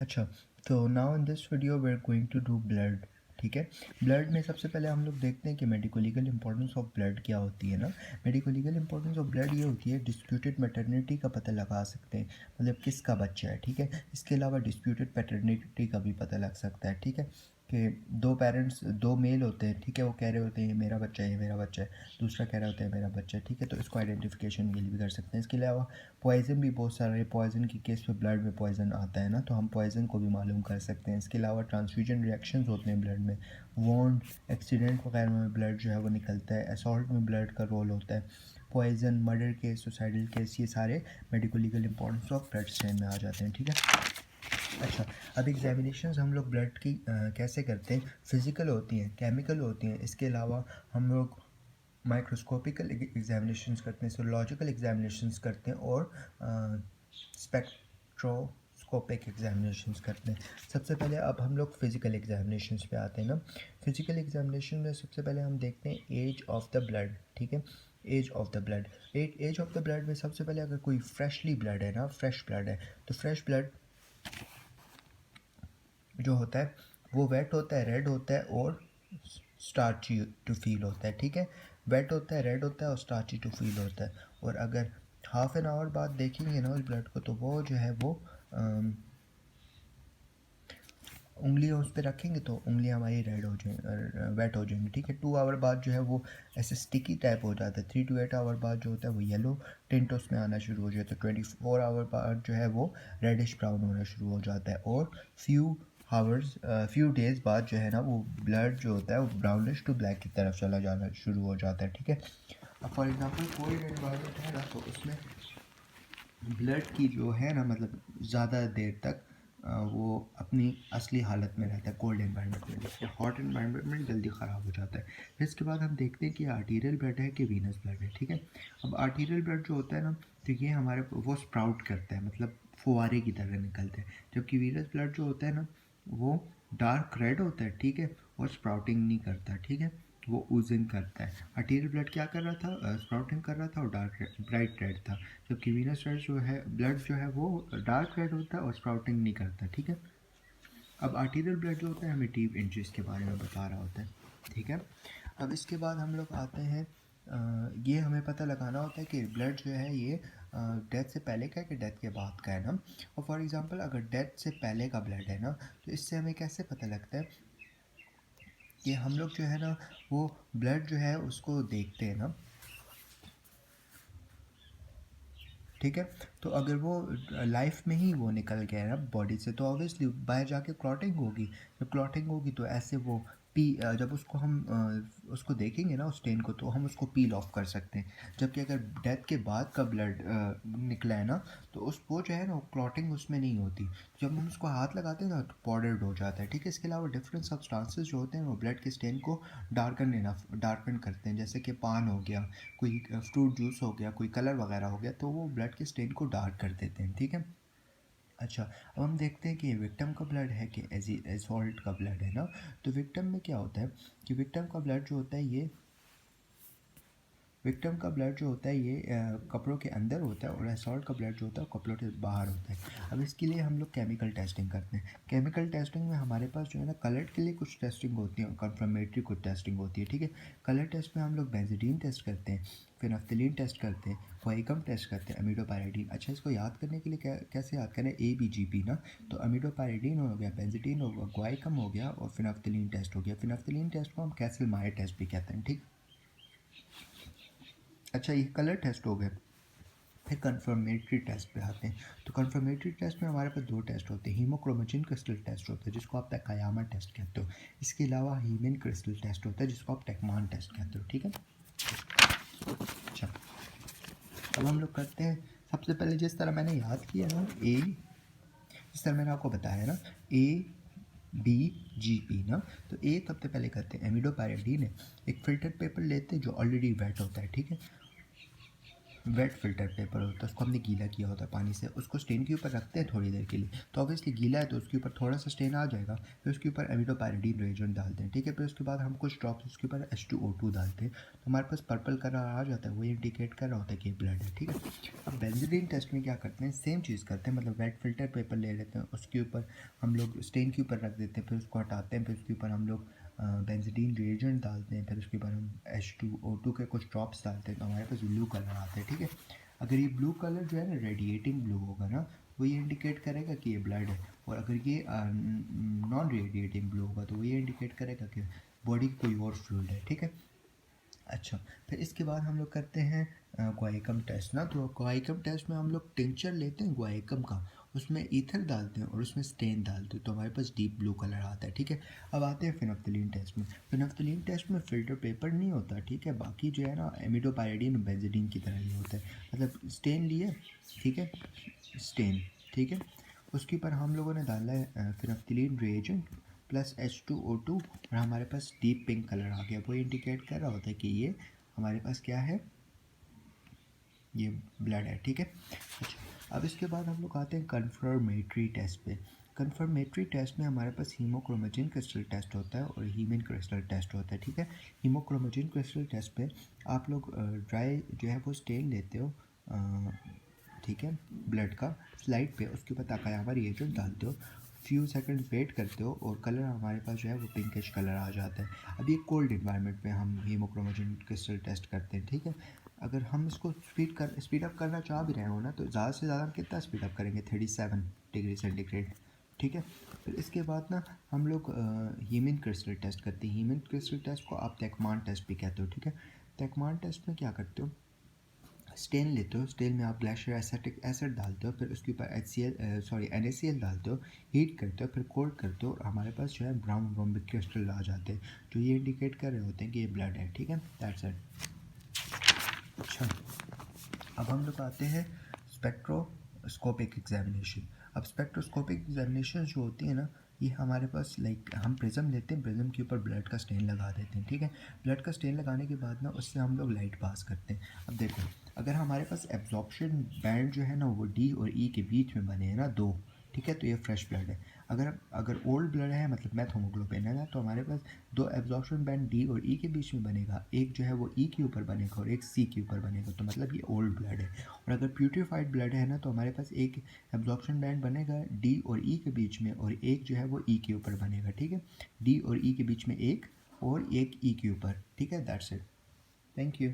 अच्छा, तो now in this video we are going to do blood. ठीक है, ब्लड में सबसे पहले हम लोग देखते हैं कि medico legal importance of blood क्या होती है ना। Medico legal importance of blood ये होती है, डिस्प्यूटेड मैटरनिटी का पता लगा सकते हैं, मतलब किसका बच्चा है। ठीक है, इसके अलावा डिस्प्यूटेड पैटर्निटी का भी पता लग सकता है। ठीक है, कि दो पेरेंट्स, दो मेल होते हैं, ठीक है, वो कह रहे होते हैं ये मेरा बच्चा है, ये मेरा बच्चा है, दूसरा कह रहा होता है मेरा बच्चा है। ठीक है, तो इसको आइडेंटिफिकेशन के लिए भी कर सकते हैं। इसके अलावा पॉइज़न भी बहुत सारे, पॉइज़न की केस में ब्लड में पॉइज़न आता है ना, तो हम पॉइज़न को भी मालूम कर सकते हैं। इसके अलावा ट्रांसफ्यूजन रिएक्शंस होते हैं ब्लड में, वोंड, एक्सीडेंट वगैरह में ब्लड जो है वो निकलता है, असॉल्ट में ब्लड का रोल होता है, poison, murder case, suicidal case, ये सारे medico legal importance of blood strain में आ जाते हैं। ठीक है, अच्छा, अब एग्जामिनेशंस हम लोग ब्लड की कैसे करते हैं, फिज़िकल होती हैं, केमिकल होती हैं। इसके अलावा हम लोग माइक्रोस्कोपिकल एग्जामिनेशंस करते हैं, सोलॉजिकल एग्जामिनेशंस करते हैं, और स्पेक्ट्रोस्कोपिक एग्जामिनेशंस करते हैं। सबसे पहले अब हम लोग फिज़िकल एग्जामिनेशंस पे आते हैं ना। फिज़िकल एग्जामिनेशन में सबसे पहले हम देखते हैं एज ऑफ द ब्लड। ठीक है, age of the blood, age of the blood में सबसे पहले अगर कोई फ्रेशली ब्लड है ना, फ्रेश ब्लड है, तो फ्रेश ब्लड जो होता है वो वेट होता है, रेड होता है और स्टार्ची टू फील होता है। ठीक है, वेट होता है, रेड होता है और स्टार्ची टू फील होता है। और अगर हाफ एन आवर बाद देखेंगे ना उस ब्लड को, तो वो जो है वो उंगलियाँ उस पर रखेंगे तो उंगलियाँ हमारी रेड हो जाएंगी, वेट हो जाएंगी। ठीक है, 2 आवर बाद जो है वो ऐसे स्टिकी टाइप हो जाता है। 3 to 8 आवर बाद जो होता है वो येलो टिंट उसमें आना शुरू हो जाता है। 24 आवर बाद जो है वो रेडिश ब्राउन होना शुरू हो जाता है। और फ्यू डेज़ बाद जो है ना वो ब्लड जो होता है वो ब्राउनिश टू ब्लैक की तरफ चला जाना शुरू हो जाता है। ठीक है, अब फॉर एग्जांपल कोई एनवायरनमेंट है ना, तो उसमें ब्लड की जो है ना, मतलब ज़्यादा देर तक वो अपनी असली हालत में रहता है कोल्ड एनवायरनमेंट में, जबकि हॉट एनवायरनमेंट में जल्दी ख़राब हो जाता है। फिर इसके बाद हम देखते हैं कि आर्टीरियल ब्लड है कि वीनस ब्लड है। ठीक है, अब आर्टीरियल ब्लड जो होता है ना, तो ये हमारे वो स्प्राउट करता है, मतलब फुवारे की तरह निकलता है। जबकि वीनस ब्लड जो होता है ना वो डार्क रेड होता है। ठीक है, और स्प्राउटिंग नहीं करता। ठीक है, वो ओजिंग करता है। आर्टीरियल ब्लड क्या कर रहा था, स्प्राउटिंग कर रहा था और ब्राइट रेड था। जबकि वीनस रेड जो है, ब्लड जो है वो डार्क रेड होता है और स्प्राउटिंग नहीं करता। ठीक है, अब आर्टीरियल ब्लड जो होता है हमें डीप इंजरीज के बारे में बता रहा होता है। ठीक है, अब इसके बाद हम लोग आते हैं, ये हमें पता लगाना होता है कि ब्लड जो है ये डेथ से पहले का है कि डेथ के बाद का है ना। और फॉर एग्जांपल अगर डेथ से पहले का ब्लड है ना, तो इससे हमें कैसे पता लगता है कि हम लोग जो है ना वो ब्लड जो है उसको देखते हैं ना। ठीक है, तो अगर वो लाइफ में ही वो निकल गया है ना बॉडी से, तो ऑब्वियसली बाहर जाके क्लॉटिंग होगी। जब क्लॉटिंग होगी तो ऐसे वो जब उसको हम उसको देखेंगे ना उस स्टेन को, तो हम उसको पील ऑफ कर सकते हैं। जबकि अगर डेथ के बाद का ब्लड निकला है ना, तो उस वो जो है ना क्लॉटिंग उसमें नहीं होती। जब हम उसको हाथ लगाते हैं ना तो पाउडर्ड हो जाता है। ठीक है, इसके अलावा डिफरेंट सब्सटेंसेस जो होते हैं वो ब्लड के स्टेन को डार्कन करते हैं, जैसे कि पान हो गया, कोई फ्रूट जूस हो गया, कोई कलर वगैरह हो गया, तो वो ब्लड के स्टेन को डार्क कर देते हैं। ठीक है, अच्छा, अब हम देखते हैं कि विक्टिम का ब्लड है कि एसॉल्ट का ब्लड है ना। तो विक्टिम में क्या होता है कि विक्टिम का ब्लड जो होता है ये विक्टिम का ब्लड जो होता है ये कपड़ों के अंदर होता है, और असॉल्ट का ब्लड जो होता है वो कपड़ों के बाहर होता है। अब इसके लिए हम लोग केमिकल टेस्टिंग करते हैं। केमिकल टेस्टिंग में हमारे पास जो है ना कलर के लिए कुछ टेस्टिंग होती है और कंफर्मेटरी कुछ टेस्टिंग होती है। ठीक है, कलर टेस्ट में हम लोग बेंजीडीन टेस्ट करते हैं, फिर नफ्थलीन टेस्ट करते हैं, वाइकम टेस्ट करते हैं, अमीडोपायरिडीन। अच्छा, इसको याद करने के लिए कैसे याद करें, ABGP ना, तो अमीडोपायरिडीन हो गया, बेंजीडीन हो गया, ग्वाइकम हो गया, और फिर नफ्थलीन टेस्ट हो गया। फिर नफ्थलीन टेस्ट को हम कैसल मायर टेस्ट भी कहते हैं। ठीक, अच्छा, ये कलर टेस्ट हो गए। फिर कन्फर्मेटरी टेस्ट पे आते हैं। तो कन्फर्मेटरी टेस्ट में हमारे पास 2 टेस्ट होते हैं। हीमोक्रोमेटिन क्रिस्टल टेस्ट होता है जिसको आप तकायामा टेस्ट कहते हो। इसके अलावा हीमेन क्रिस्टल टेस्ट होता है जिसको आप टेकमान टेस्ट कहते हो। ठीक है, अच्छा, अब हम लोग करते हैं सबसे पहले जिस तरह मैंने याद किया ना, जिस तरह मैंने आपको बताया ना, ABGP ना, तो सबसे पहले करते हैं एमिडोपायरिडीन है। एक फिल्टर पेपर लेते हैं जो ऑलरेडी वेट होता है। ठीक है, वेट फिल्टर पेपर होता है, उसको हमने गीला किया होता है पानी से, उसको स्टेन के ऊपर रखते हैं थोड़ी देर के लिए, तो ऑब्वियसली गीला है तो उसके ऊपर थोड़ा सा स्टेन आ जाएगा। फिर उसके ऊपर एमिडोपायरिडीन रिएजेंट डालते हैं, ठीक है। फिर उसके बाद हम कुछ ड्रॉप्स उसके ऊपर H2O2 डालते हैं, तो हमारे पास पर्पल कलर आ जाता है, वो इंडिकेट कर रहा होता है कि ब्लड है, ठीक है। अब बेंजीडीन टेस्ट में क्या करते हैं, सेम चीज़ करते हैं, मतलब वेट फिल्टर पेपर ले लेते हैं, उसके ऊपर हम लोग स्टेन के ऊपर रख देते हैं, फिर उसको हटाते हैं, फिर उसके ऊपर हम लोग बेंजीडीन रिएजेंट डालते हैं, फिर उसके बाद हम H2O2 के कुछ ड्रॉप्स डालते हैं, तो हमारे पास ब्लू कलर आता है, ठीक है। अगर ये ब्लू कलर जो है ना रेडिएटिंग ब्लू होगा ना, वो ये इंडिकेट करेगा कि ये ब्लड है, और अगर ये नॉन रेडिएटिंग ब्लू होगा तो वो ये इंडिकेट करेगा कि बॉडी कोई और फ्लूइड है, ठीक है। अच्छा, फिर इसके बाद हम लोग करते हैं ग्वाइकम टेस्ट ना, तो ग्वाइकम टेस्ट में हम लोग टिंचर लेते हैं ग्वाइकम का, उसमें ईथर डालते हैं और उसमें स्टेन डालते हैं, तो हमारे पास डीप ब्लू कलर आता है, ठीक है। अब आते हैं फिनोप्थलीन टेस्ट में। फिनोप्थलीन टेस्ट में फ़िल्टर पेपर नहीं होता, ठीक है, बाकी जो है ना एमिडोपायरिडीन और बेंजीडीन की तरह ही होता है, मतलब स्टेन लिए, ठीक है, स्टेन, ठीक है, उसके ऊपर हम लोगों ने डाला है फिनोप्थलीन रिएजेंट प्लस H2O2 और हमारे पास डीप पिंक कलर आ गया, वो इंडिकेट कर रहा होता है कि ये हमारे पास क्या है, ये ब्लड है, ठीक है। अच्छा, अब इसके बाद हम लोग आते हैं कन्फर्मेटरी टेस्ट पे। कन्फर्मेटरी टेस्ट में हमारे पास हीमोक्रोमेटिन क्रिस्टल टेस्ट होता है और हीमन क्रिस्टल टेस्ट होता है, ठीक है। हीमोक्रोमेटिन क्रिस्टल टेस्ट पे आप लोग ड्राई जो है वो स्टेन लेते हो, ठीक है, ब्लड का, स्लाइड पे उसके ऊपर ताकायामा रिएजेंट डालते हो, फ्यू सेकंड वेट करते हो और कलर हमारे पास जो है वो पिंकिश कलर आ जाता है। अब ये कोल्ड इन्वायरमेंट में हम हीमोक्रोमेटिन क्रिस्टल टेस्ट करते हैं, ठीक है। अगर हम इसको स्पीड अप करना चाह भी रहे हो ना, तो ज़्यादा से ज़्यादा हम कितना स्पीड अप करेंगे, 37 डिग्री सेंटीग्रेड, ठीक है। फिर इसके बाद ना हम लोग हीमन क्रिस्टल टेस्ट करते हैं। हीमन क्रिस्टल टेस्ट को आप तैकमान टेस्ट भी कहते हो, ठीक है। तैकमान टेस्ट में क्या करते हो, स्टेन लेते हो, स्टेन में आप ग्लेशियर एसिटिक एसिड डालते हो, फिर उसके ऊपर NaCl डालते हो, हीट करते हो, फिर कोल्ड करते हो, और हमारे पास जो है ब्राउन रोम्बिक क्रिस्टल आ जाते हैं, जो ये इंडिकेट कर रहे होते हैं कि ये ब्लड है, ठीक है, दैट्स इट। अच्छा, अब हम लोग आते हैं स्पेक्ट्रोस्कोपिक एग्जामिनेशन। अब स्पेक्ट्रोस्कोपिक एग्जामिनेशन जो होती है ना, ये हमारे पास लाइक हम प्रिज्म लेते हैं, प्रिज्म के ऊपर ब्लड का स्टेन लगा देते हैं, ठीक है। ब्लड का स्टेन लगाने के बाद ना उससे हम लोग लाइट पास करते हैं। अब देखो, अगर हमारे पास एब्जॉर्प्शन बैंड जो है ना वो D और E के बीच में बने हैं ना दो, ठीक है, तो ये फ्रेश ब्लड है। अगर ओल्ड ब्लड है, मतलब मैथ होमोग्लोबिन है ना, तो हमारे पास दो एब्जॉर्प्शन बैंड D और E के बीच में बनेगा, एक जो है वो E के ऊपर बनेगा और एक C के ऊपर बनेगा, तो मतलब ये ओल्ड ब्लड है। और अगर प्यूरिफाइड ब्लड है ना, तो हमारे पास एक एब्जॉर्प्शन बैंड बनेगा D और E के बीच में और एक जो है वो E के ऊपर बनेगा, ठीक है। D और E के बीच में एक और एक E के ऊपर, ठीक है, दैट्स इट, थैंक यू।